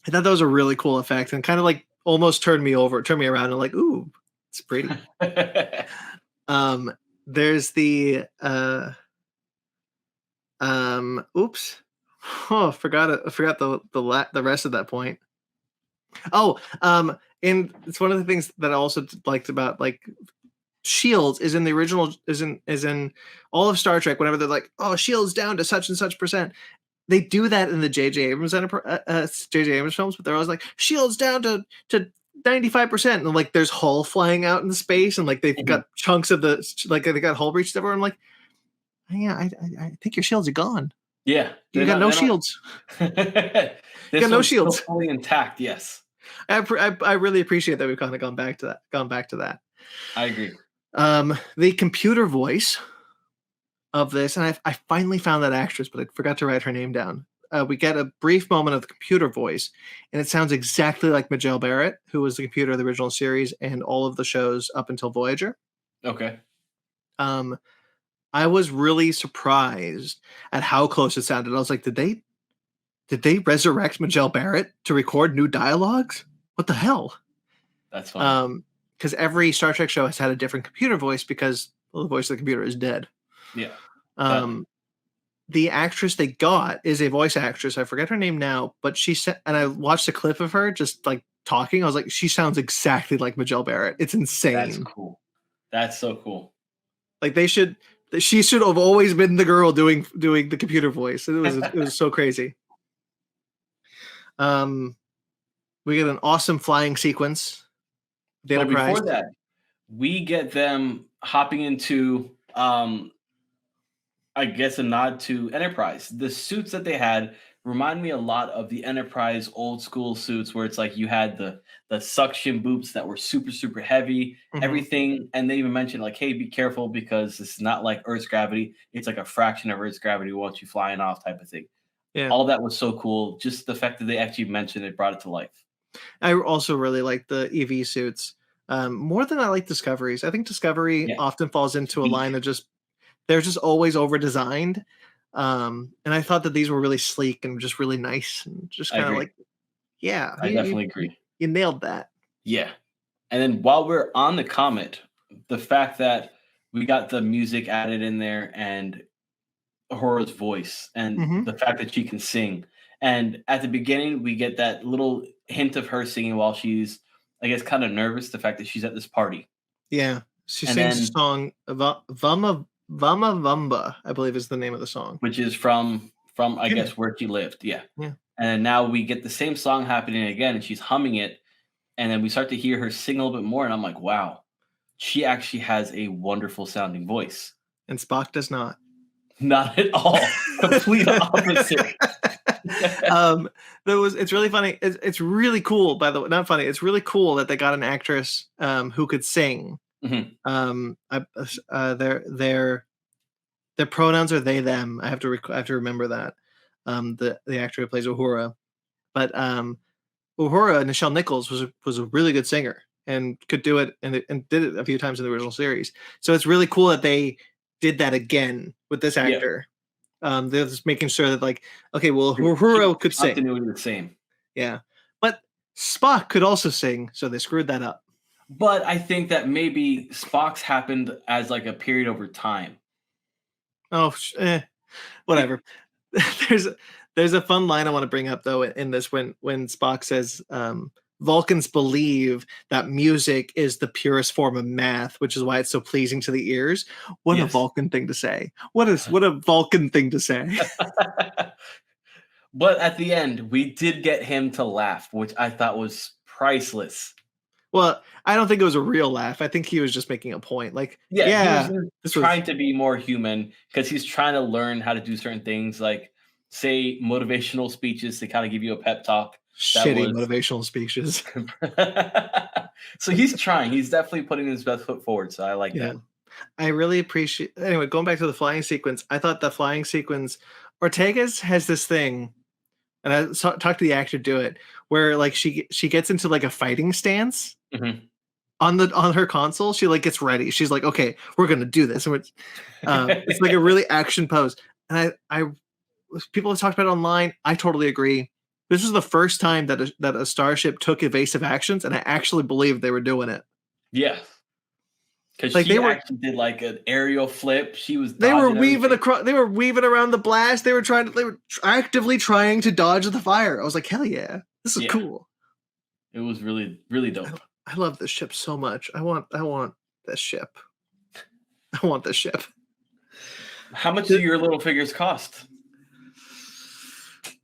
I thought that was a really cool effect and kind of like almost turned me around and like, ooh, it's pretty. There's the oops. Oh, I forgot the rest of that point. Oh, and it's one of the things that I also liked about like shields is in the original is in all of Star Trek. Whenever they're like, oh, shields down to such and such percent, they do that in the J.J. Abrams films, but they're always like shields down to 95%, and like there's hull flying out in space, and like they've got chunks of the like they got hull breaches everywhere. I'm like, yeah, I think your shields are gone. Yeah, you got no shields. You got no shields. Fully intact. Yes, I really appreciate that we've kind of gone back to that. I agree. The computer voice of this, and I finally found that actress, but I forgot to write her name down. We get a brief moment of the computer voice, and it sounds exactly like Majel Barrett, who was the computer of the original series and all of the shows up until Voyager. Okay. I was really surprised at how close it sounded. I was like, did they resurrect Majel Barrett to record new dialogues? What the hell? That's fine. Because every Star Trek show has had a different computer voice because the voice of the computer is dead. Yeah. Okay. The actress they got is a voice actress. I forget her name now, but she said, and I watched a clip of her just like talking. I was like, she sounds exactly like Majel Barrett. It's That's insane. cool. That's so cool. Like she should have always been the girl doing the computer voice. It was so crazy. We get an awesome flying sequence. The But Enterprise. before that, we get them hopping into I guess a nod to Enterprise. The suits that they had remind me a lot of the Enterprise old school suits where it's like you had the suction boots that were super super heavy, Mhm. everything, and they even mentioned like, hey, be careful because this is not like Earth's gravity. It's like a fraction of Earth's gravity once you flying off type of thing. Yeah. All that was so cool. Just the fact that they actually mentioned it brought it to life. I also really like the EV suits. More than I like Discoveries. I think Discovery Yeah, often falls it's into a weak. line of just they're just always over designed. And I thought that these were really sleek and just really nice and just I kind of agree. like, yeah, I you, definitely you agree. you nailed that. Yeah. And then while we're on the Comet, the fact that we got the music added in there and Aurora's voice and Hmm. the fact that she can sing. And at the beginning, we get that little hint of her singing while she's, I guess, kind of nervous, the fact that she's at this party. Yeah, she And sings a then, song, Vama Vumba, I believe is the name of the song. which is from I Yeah, guess where she lived. Yeah. yeah. And now we get the same song happening again, and she's humming it. And then we start to hear her sing a little bit more. And I'm like, wow, she actually has a wonderful sounding voice. And Spock does not. Not at all. Complete opposite. um, it's really funny. It's really cool, by the way. Not funny. It's really cool that they got an actress who could sing. Mhm. I, their pronouns are they them. I have to remember that. The actor who plays Uhura, but Uhura Nichelle Nichols was a really good singer and could do it and did it a few times in the original series. So it's really cool that they did that again with this Yeah. actor. They're just making sure that like, okay, well, To keep Uhura the could sing, continuity the same. yeah, but Spock could also sing, so they screwed that up. But I think that maybe Spock's happened as like a period over time. Oh, whatever. there's there's a fun line I want to bring up though in this when Spock says Vulcans believe that music is the purest form of math, which is why it's so pleasing to the ears. What a Yes. Vulcan thing to say. What a Vulcan thing to say. But at the end, we did get him to laugh, which I thought was priceless. Well, I don't think it was a real laugh. I think he was just making a point. Like, Yeah, he was yeah, just this was trying to be more human because he's trying to learn how to do certain things, like say motivational speeches to kind of give you a pep talk. That shitty was motivational speeches. so he's trying. He's definitely putting his best foot forward. So I like Yeah. that. I really appreciate anyway, going back to the flying sequence, I thought the flying sequence Ortega's has this thing, and I talked to the actor do it, where like she gets into like a fighting stance Mhm. on her console. She like gets ready. She's like, okay, we're gonna do this. And it's like a really action pose. And I people have talked about it online. I totally agree. This was the first time that a starship took evasive actions, and I actually believed they were doing it. Yeah, because Like she actually did like an aerial flip. She was dodging everything. they were weaving around the blast. They were actively trying to dodge the fire. I was like, hell yeah, this is Yeah, cool. it was really really I, dope. I love this ship so much. I want this ship. I want this ship. How much do your little figures cost?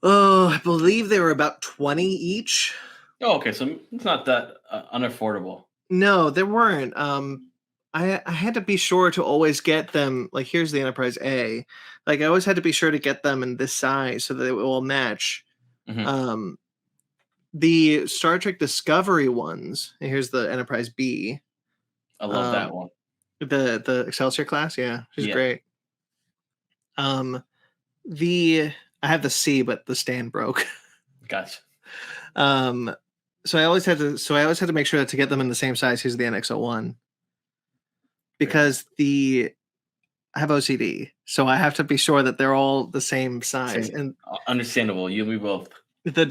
Oh, I believe they were about 20 each. Oh, okay, so it's not that unaffordable. No, there weren't. I had to be sure to always get them. Like, here's the Enterprise A. Like, I always had to be sure to get them in this size so that it will all match. Mhm. Um, the Star Trek Discovery ones. And here's the Enterprise B. I love that Um, one. the Excelsior class. Yeah, she's Yeah, great. Um, the I have the C, but the stand broke. gotcha. Um, so I always had to make sure that to get them in the same size. Here's the NX-01 Very cool. because I have OCD, so I have to be sure that they're all the same size. Same, And understandable. You and me both. the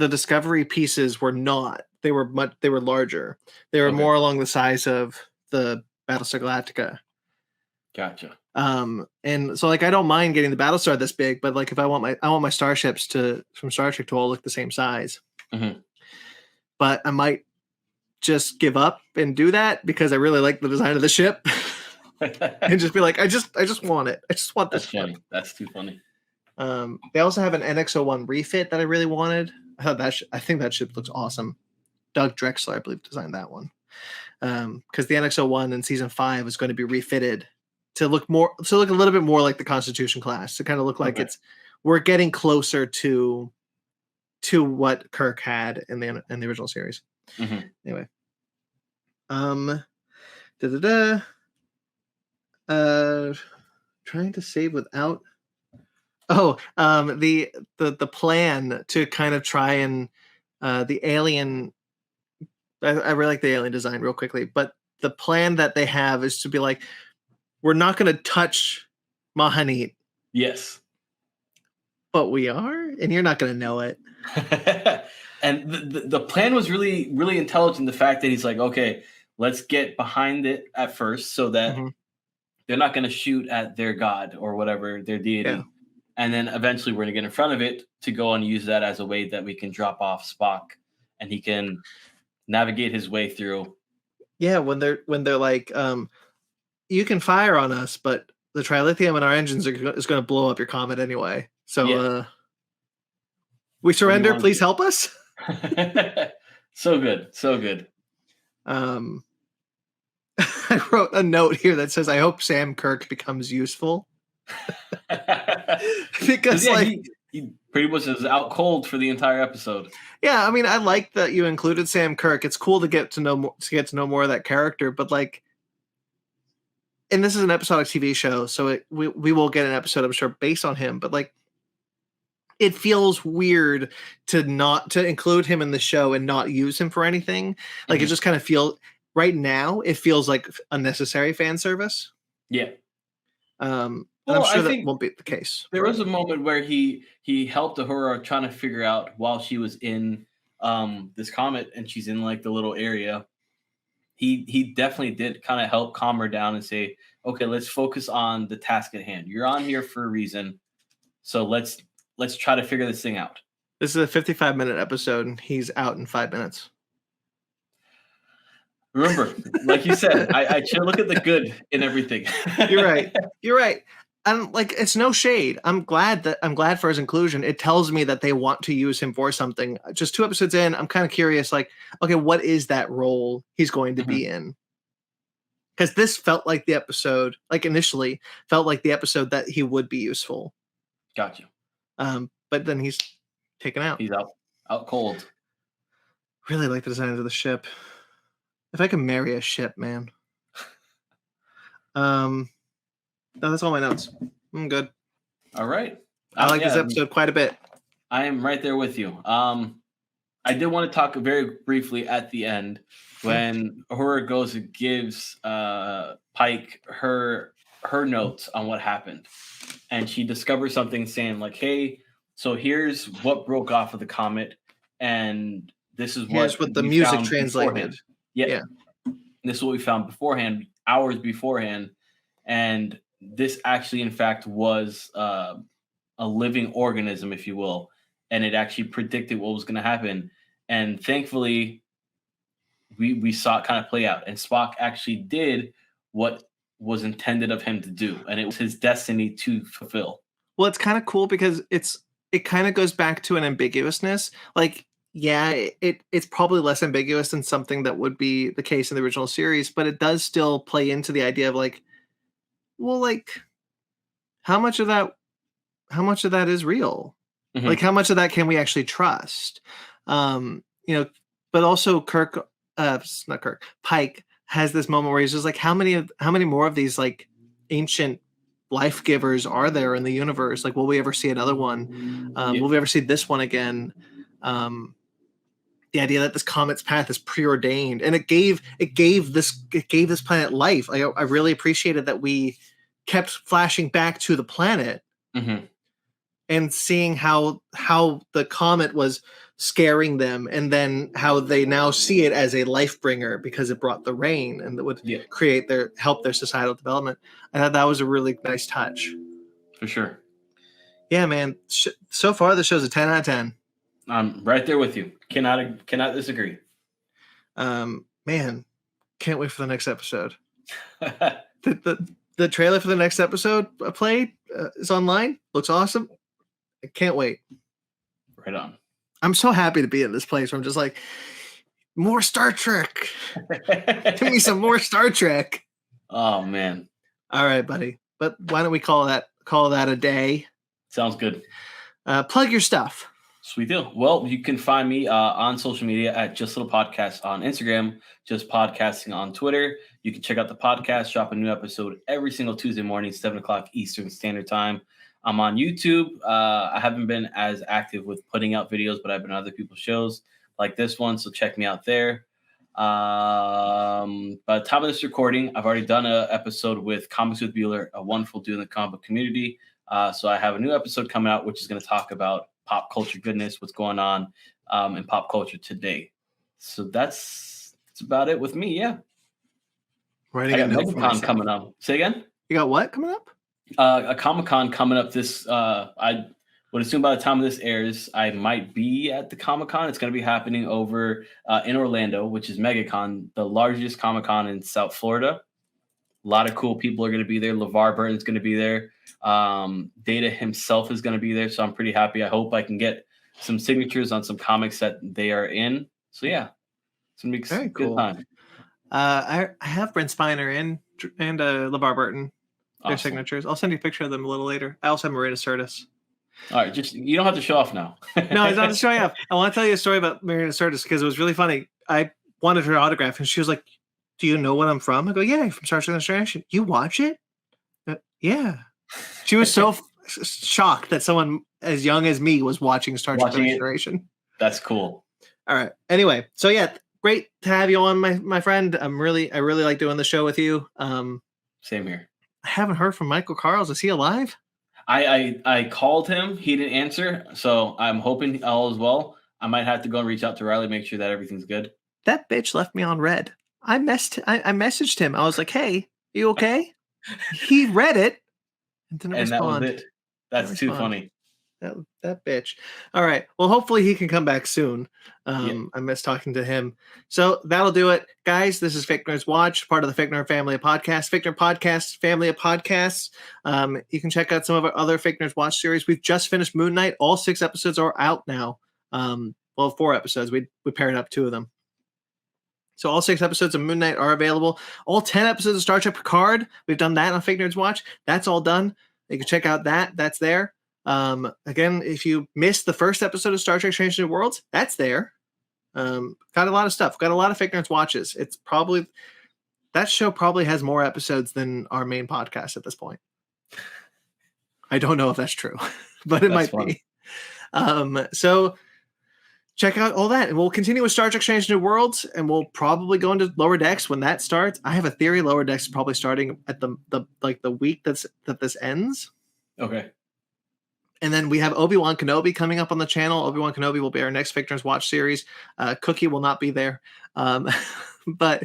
Discovery pieces were not. They were larger. They were Okay, more along the size of the Battlestar Galactica. Gotcha. And so like I don't mind getting the Battlestar this big, but like if I want my starships from Star Trek to all look the same size. Mm-hmm. But I might just give up and do that because I really like the design of the ship. And just be like, I just want it. I just want this. That's funny. That's too funny. They also have an NX-01 refit that I really wanted. I think that ship looks awesome. Doug Drexler, I believe, designed that one. Because the NX-01 in season 5 is going to be refitted to look a little bit more like the Constitution class, to kind of look like we're getting closer to what Kirk had in the original series. Mm-hmm. Anyway, trying to save without. The plan to kind of try and the alien. I really like the alien design real quickly, but the plan that they have is to be like, we're not going to touch Mahanit. Yes. But we are, and you're not going to know it. And the plan was really, really intelligent. The fact that he's like, okay, let's get behind it at first so that they're not going to shoot at their god or whatever, their deity. Yeah. And then eventually we're going to get in front of it to go and use that as a way that we can drop off Spock and he can navigate his way through. Yeah, when they're like, you can fire on us, but the trilithium in our engines is going to blow up your comet anyway. So we surrender. Please help us. So good. I wrote a note here that says, "I hope Sam Kirk becomes useful." Because he pretty much is out cold for the entire episode. Yeah, I mean, I like that you included Sam Kirk. It's cool to get to know more of that character, but like, and this is an episodic TV show, so we will get an episode, I'm sure, based on him. But like, it feels weird to include him in the show and not use him for anything. Like, it just kind of feels right now. It feels like unnecessary fan service. Yeah. Well, I'm sure that won't be the case. There was a moment where he helped Uhura trying to figure out while she was in this comet and she's in like the little area. He definitely did kind of help calm her down and say, okay, let's focus on the task at hand. You're on here for a reason. So let's try to figure this thing out. This is a 55-minute episode and he's out in 5 minutes. Remember, like you said, I should look at the good in everything. You're right. And like, it's no shade. I'm glad for his inclusion. It tells me that they want to use him for something. Just 2 episodes in, I'm kind of curious, like, okay, what is that role he's going to be in? Because this felt like the episode, like initially felt like the episode that he would be useful. Gotcha. But then he's taken out. He's out cold. Really like the design of the ship. If I could marry a ship, man. No, that's all my notes. I'm good. All right. I like this episode quite a bit. I am right there with you. I did want to talk very briefly at the end when Uhura goes and gives Pike her notes on what happened. And she discovers something saying like, hey, so here's what broke off of the comet. And this is what the music translated. Yeah. This is what we found beforehand, hours beforehand. And this actually, in fact, was a living organism, if you will. And it actually predicted what was going to happen. And thankfully, we saw it kind of play out. And Spock actually did what was intended of him to do. And it was his destiny to fulfill. Well, it's kind of cool because it kind of goes back to an ambiguousness. Like, yeah, it's probably less ambiguous than something that would be the case in the original series, but it does still play into the idea of like, well, like, how much of that is real? Mm-hmm. Like, how much of that can we actually trust? But also Pike has this moment where he's just like, how many more of these like ancient life givers are there in the universe? Like, will we ever see another one? Will we ever see this one again? The idea that this comet's path is preordained, and it gave this planet life. Like, I really appreciated that we kept flashing back to the planet, and and seeing how the comet was scaring them, and then how they now see it as a life bringer because it brought the rain and that would help their societal development. I thought that was a really nice touch. For sure. Yeah, man. So far, the show's a 10 out of 10. I'm right there with you. Cannot disagree. Man, can't wait for the next episode. The trailer for the next episode played is online. Looks awesome. I can't wait. Right on. I'm so happy to be in this place where I'm just like, more Star Trek. Give me some more Star Trek. Oh man. All right, buddy. But why don't we call that a day? Sounds good. Plug your stuff. Sweet deal. Well, you can find me on social media at Just Little Podcast on Instagram, Just Podcasting on Twitter. You can check out the podcast, drop a new episode every single Tuesday morning, 7 o'clock Eastern Standard Time. I'm on YouTube. I haven't been as active with putting out videos, but I've been on other people's shows like this one, so check me out there. By the time of this recording, I've already done an episode with Comics with Bueller, a wonderful dude in the comic book community. So I have a new episode coming out, which is going to talk about pop culture goodness, what's going on in pop culture today. So that's about it with me. Yeah. I got Comic-Con coming up. Say again? You got what coming up? A Comic-Con coming up this, I would assume by the time this airs, I might be at the Comic-Con. It's going to be happening over in Orlando, which is MegaCon, the largest Comic-Con in South Florida. A lot of cool people are going to be there. LeVar Burton's going to be there. Data himself is going to be there. So I'm pretty happy. I hope I can get some signatures on some comics that they are in. So yeah, it's going to be a good time. I have Brent Spiner and LeVar Burton. Their signatures. I'll send you a picture of them a little later. I also have Marina Sirtis. All right, you don't have to show off now. No, it's not showing off. I want to tell you a story about Marina Sirtis because it was really funny. I wanted her autograph, and she was like, "Do you know what I'm from?" I go, "Yeah, I'm from Star Trek: Next Generation." You watch it? Yeah. She was so shocked that someone as young as me was watching Star Trek: Next Generation. That's cool. All right. Anyway, so yeah, great to have you on, my friend. I really like doing the show with you. Same here. I haven't heard from Michael Carls. Is he alive? I called him. He didn't answer. So I'm hoping all is well. I might have to go and reach out to Riley, make sure that everything's good. That bitch left me on red. I messaged him. I was like, "Hey, you okay?" He read it and didn't respond. That was it. That's too funny. That bitch. All right. Well, hopefully he can come back soon. I miss talking to him. So that'll do it. Guys, this is Fake Nerds Watch, part of the Fake Nerd family of podcasts. Fake Nerd Podcast, family of podcasts. You can check out some of our other Fake Nerds Watch series. We've just finished Moon Knight. All 6 episodes are out now. 4 episodes. We paired up 2 of them. So all 6 episodes of Moon Knight are available. All 10 episodes of Star Trek Picard. We've done that on Fake Nerds Watch. That's all done. You can check out that. That's there. Again, if you missed the first episode of Star Trek Strange New Worlds, that's there. Got a lot of stuff. Got a lot of Fake Nerds Watches. It's probably, that show probably has more episodes than our main podcast at this point. I don't know if that's true, but it might be. So check out all that, and we'll continue with Star Trek Strange New Worlds, and we'll probably go into Lower Decks when that starts. I have a theory Lower Decks is probably starting at the week that this ends. Okay. And then we have Obi-Wan Kenobi coming up on the channel. Obi-Wan Kenobi will be our next Fake Nerds Watch series. Cookie will not be there, but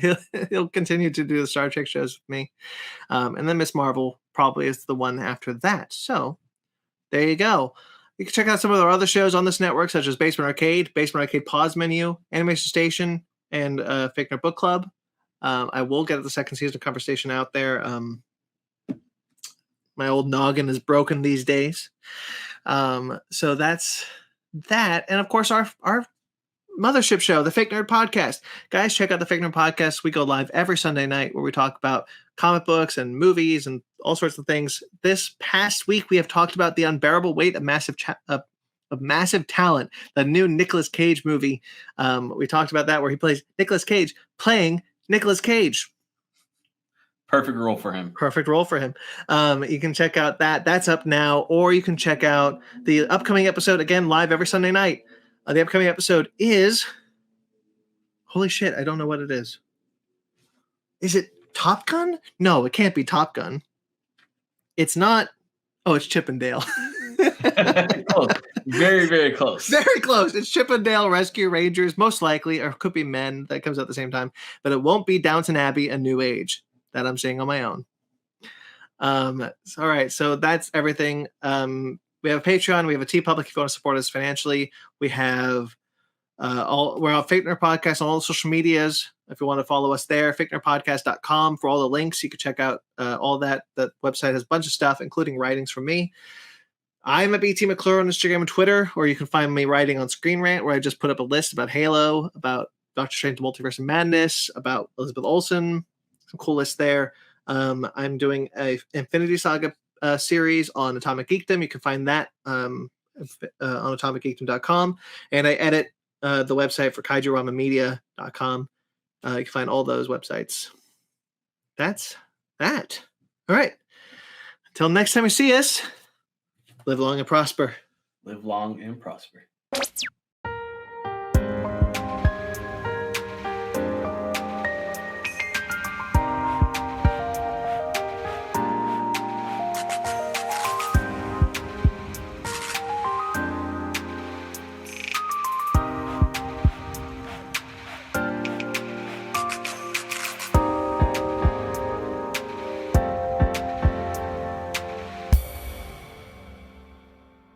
he'll continue to do the Star Trek shows with me. And then Miss Marvel probably is the one after that. So there you go. You can check out some of our other shows on this network, such as Basement Arcade Pause Menu, Animation Station, and Fake Nerd Book Club. I will get the second season of Conversation out there. My old noggin is broken these days. So that's that. And of course, our mothership show, the Fake Nerd Podcast. Guys, check out the Fake Nerd Podcast. We go live every Sunday night where we talk about comic books and movies and all sorts of things. This past week, we have talked about The Unbearable Weight of Massive Talent, the new Nicolas Cage movie. We talked about that, where he plays Nicolas Cage playing Nicolas Cage. Perfect role for him. You can check out that. That's up now. Or you can check out the upcoming episode, again, live every Sunday night. The upcoming episode is... Holy shit, I don't know what it is. Is it Top Gun? No, it can't be Top Gun. It's not... Oh, it's Chip and Dale. Close. Very, very close. Very close. It's Chip and Dale Rescue Rangers, most likely, or could be Men. That comes out at the same time. But it won't be Downton Abbey: A New Age. That I'm seeing on my own. All right, so that's everything. We have a Patreon. We have a TeePublic if you want to support us financially. We have we're on Fake Nerd Podcast on all the social medias. If you want to follow us there, fakenerdpodcast.com for all the links. You can check out all that. The website has a bunch of stuff, including writings from me. I'm at BT McClure on Instagram and Twitter, or you can find me writing on Screen Rant, where I just put up a list about Halo, about Doctor Strange: The Multiverse of Madness, about Elizabeth Olsen. Some cool lists there. I'm doing a Infinity Saga series on Atomic Geekdom. You can find that on atomicgeekdom.com. And I edit the website for kaijuramamedia.com. You can find all those websites. That's that. All right. Until next time you see us, live long and prosper. Live long and prosper.